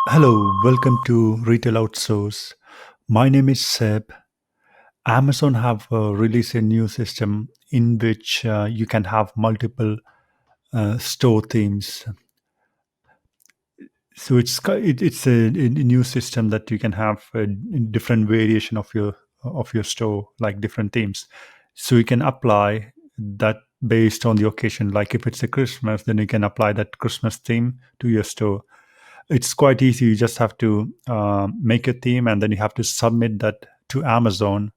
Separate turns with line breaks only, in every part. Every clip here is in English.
Hello, welcome to Retail-Outsource. My name is Seb. Amazon have released a new system in which you can have multiple store themes. So it's a new system that you can have a different variation of your store, like different themes. So you can apply that based on the occasion. Like if it's a Christmas, then you can apply that Christmas theme to your store. It's quite easy. You just have to make a theme and then you have to submit that to Amazon.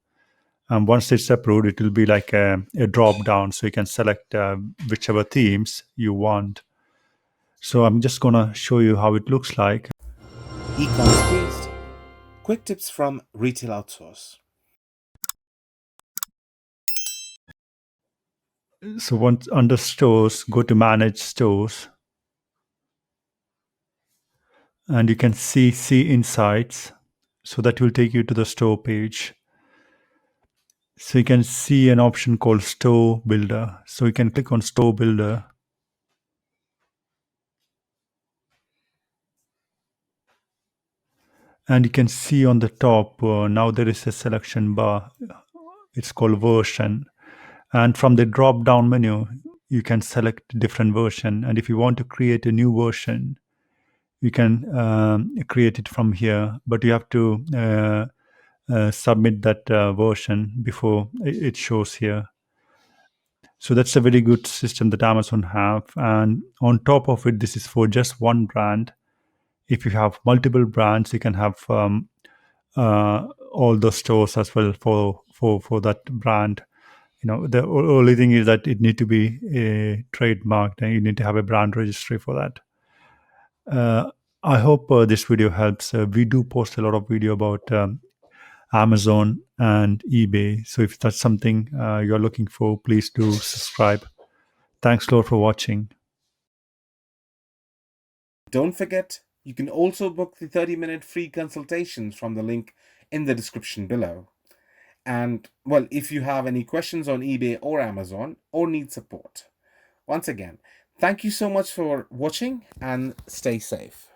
And once it's approved, it will be like a drop down. So you can select whichever themes you want. So I'm just going to show you how it looks like.
E-com squeezed. Quick tips from Retail-Outsource.
So once under stores, go to manage stores and you can see insights. So that will take you to the store page. So you can see an option called store builder. So you can click on store builder. And you can see on the top now there is a selection bar. It's called version, and from the drop down menu you can select different version, and if you want to create a new version you can create it from here, but you have to submit that version before it shows here. So that's a very good system that Amazon have, and on top of it, this is for just one brand. If you have multiple brands, you can have all the stores as well for that brand. The only thing is that it need to be trademarked and you need to have a brand registry for that. I hope this video helps. We do post a lot of video about Amazon and eBay, so if that's something you're looking for, please do subscribe. Thanks a lot for watching.
Don't forget, you can also book the 30-minute free consultations from the link in the description below. And, well, if you have any questions on eBay or Amazon or need support. Once again, thank you so much for watching and stay safe.